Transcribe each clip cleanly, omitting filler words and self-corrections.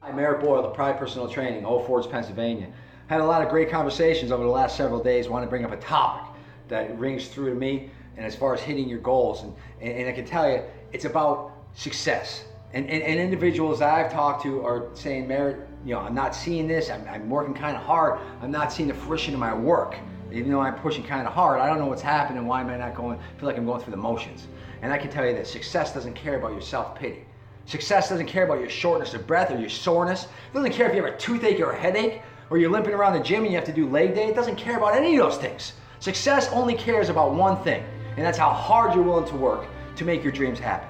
Hi, Merritt Boyle, the Pride Personal Training, Old Forge, Pennsylvania. Had a lot of great conversations over the last several days. Want to bring up a topic that rings true to me, and as far as hitting your goals, and I can tell you, it's about success. And individuals that I've talked to are saying, Merritt, I'm not seeing this. I'm working kind of hard. I'm not seeing the fruition of my work. Even though I'm pushing kind of hard, I don't know what's happening. Why am I not going? I feel like I'm going through the motions. And I can tell you that success doesn't care about your self-pity. Success doesn't care about your shortness of breath or your soreness. It doesn't care if you have a toothache or a headache, or you're limping around the gym and you have to do leg day. It doesn't care about any of those things. Success only cares about one thing, and that's how hard you're willing to work to make your dreams happen.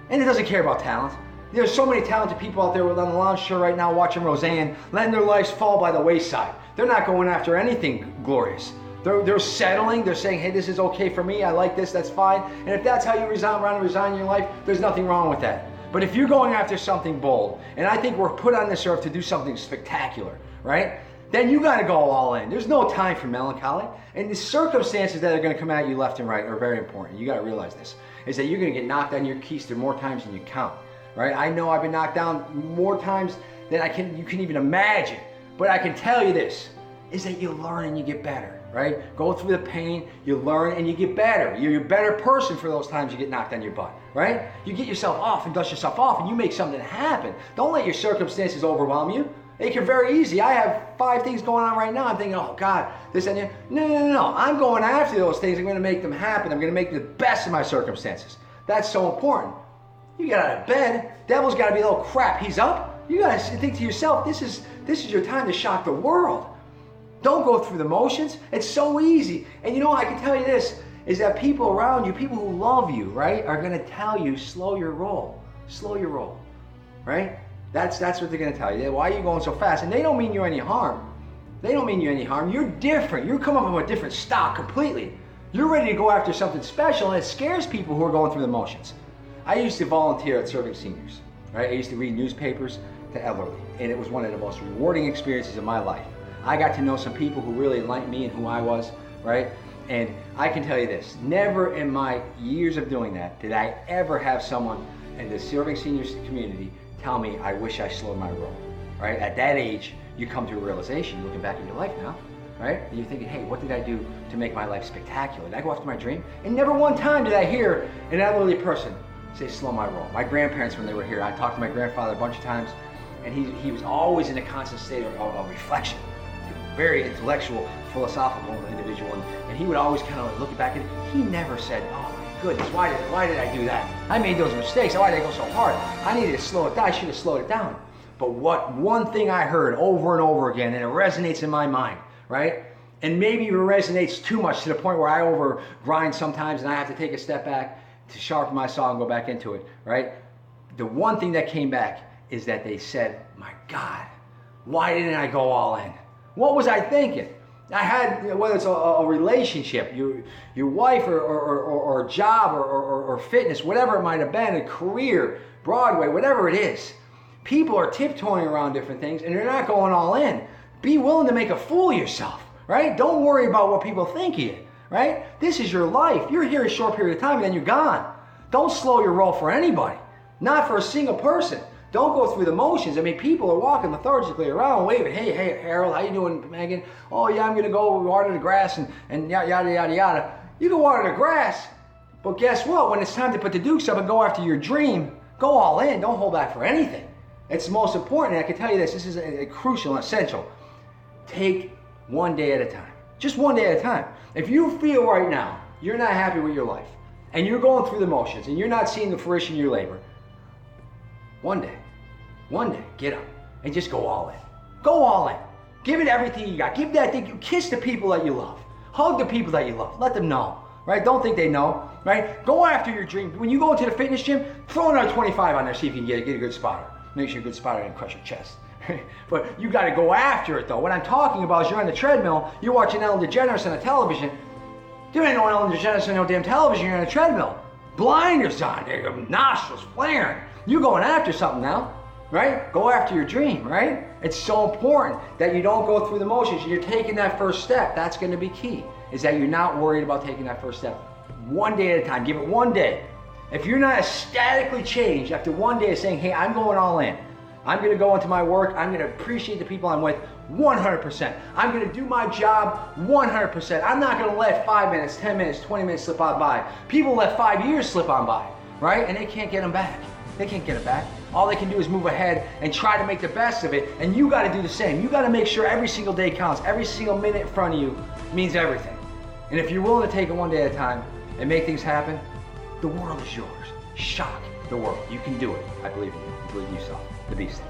And it doesn't care about talent. There's so many talented people out there on the lounge show right now watching Roseanne, letting their lives fall by the wayside. They're not going after anything glorious. They're settling. They're saying, hey, this is okay for me. I like this. That's fine. And if that's how you resign your life, there's nothing wrong with that. But if you're going after something bold, and I think we're put on this earth to do something spectacular, right? Then you got to go all in. There's no time for melancholy. And the circumstances that are going to come at you left and right are very important. You got to realize this, is that you're going to get knocked on your keister more times than you count, right? I know I've been knocked down more times than you can even imagine. But I can tell you this, is that you learn and you get better. Right? Go through the pain, you learn, and you get better. You're a better person for those times you get knocked on your butt, right? You get yourself off and dust yourself off, and you make something happen. Don't let your circumstances overwhelm you. They can very easy. I have 5 things going on right now. I'm thinking, oh God, this and that. No. I'm going after those things. I'm going to make them happen. I'm going to make the best of my circumstances. That's so important. You get out of bed, devil's got to be a little crap. He's up. You got to think to yourself, this is your time to shock the world. Don't go through the motions. It's so easy. And I can tell you this, is that people around you, people who love you, right, are going to tell you, slow your roll, right? That's what they're going to tell you. Why are you going so fast? And they don't mean you any harm. You're different. You're coming from a different stock completely. You're ready to go after something special, and it scares people who are going through the motions. I used to volunteer at Serving Seniors, right? I used to read newspapers to elderly, and it was one of the most rewarding experiences of my life. I got to know some people who really liked me and who I was, right? And I can tell you this, never in my years of doing that did I ever have someone in the Serving Seniors community tell me, I wish I slowed my roll, right? At that age, you come to a realization, looking back at your life now, right? And you're thinking, hey, what did I do to make my life spectacular? Did I go after my dream? And never one time did I hear an elderly person say, slow my roll. My grandparents, when they were here, I talked to my grandfather a bunch of times, and he was always in a constant state of reflection. Very intellectual, philosophical individual, and he would always kind of look back at it. He never said, oh my goodness, why did I do that? I made those mistakes. Why did I go so hard? I needed to slow it down. I should have slowed it down. But one thing I heard over and over again, and it resonates in my mind, right? And maybe it resonates too much to the point where I over grind sometimes and I have to take a step back to sharpen my saw and go back into it, right? The one thing that came back is that they said, my God, why didn't I go all in? What was I thinking? I had, whether it's a relationship, your wife or a job or fitness, whatever it might have been, a career, Broadway, whatever it is. People are tiptoeing around different things and they're not going all in. Be willing to make a fool of yourself, right? Don't worry about what people think of you, right? This is your life. You're here a short period of time and then you're gone. Don't slow your roll for anybody, not for a single person. Don't go through the motions. I mean, people are walking lethargically around, waving, hey, Harold, how you doing, Megan? Oh, yeah, I'm going to go water the grass and yada, yada, yada. You can water the grass, but guess what? When it's time to put the dukes up and go after your dream, go all in. Don't hold back for anything. It's most important, and I can tell you this is a crucial and essential. Take one day at a time. Just one day at a time. If you feel right now you're not happy with your life, and you're going through the motions, and you're not seeing the fruition of your labor, one day, get up and just go all in. Go all in. Give it everything you got. Give that thing. Kiss the people that you love. Hug the people that you love. Let them know, right? Don't think they know, right? Go after your dream. When you go into the fitness gym, throw another 25 on there, see if you can get a good spotter. Make sure a good spotter and crush your chest. But you got to go after it, though. What I'm talking about is you're on the treadmill, you're watching Ellen DeGeneres on the television. There ain't no Ellen DeGeneres on no damn television. You're on a treadmill. Blinders on, your nostrils flaring. You're going after something now, right? Go after your dream, right? It's so important that you don't go through the motions. You're taking that first step. That's going to be key, is that you're not worried about taking that first step. One day at a time. Give it one day. If you're not ecstatically changed after one day of saying, hey, I'm going all in, I'm gonna go into my work, I'm gonna appreciate the people I'm with 100%. I'm gonna do my job 100%. I'm not gonna let 5 minutes, 10 minutes, 20 minutes slip on by. People let 5 years slip on by, right? And they can't get them back. They can't get it back. All they can do is move ahead and try to make the best of it, and you gotta do the same. You gotta make sure every single day counts. Every single minute in front of you means everything. And if you're willing to take it one day at a time and make things happen, the world is yours. Shock the world. You can do it. I believe in you. I believe in yourself. The Beast.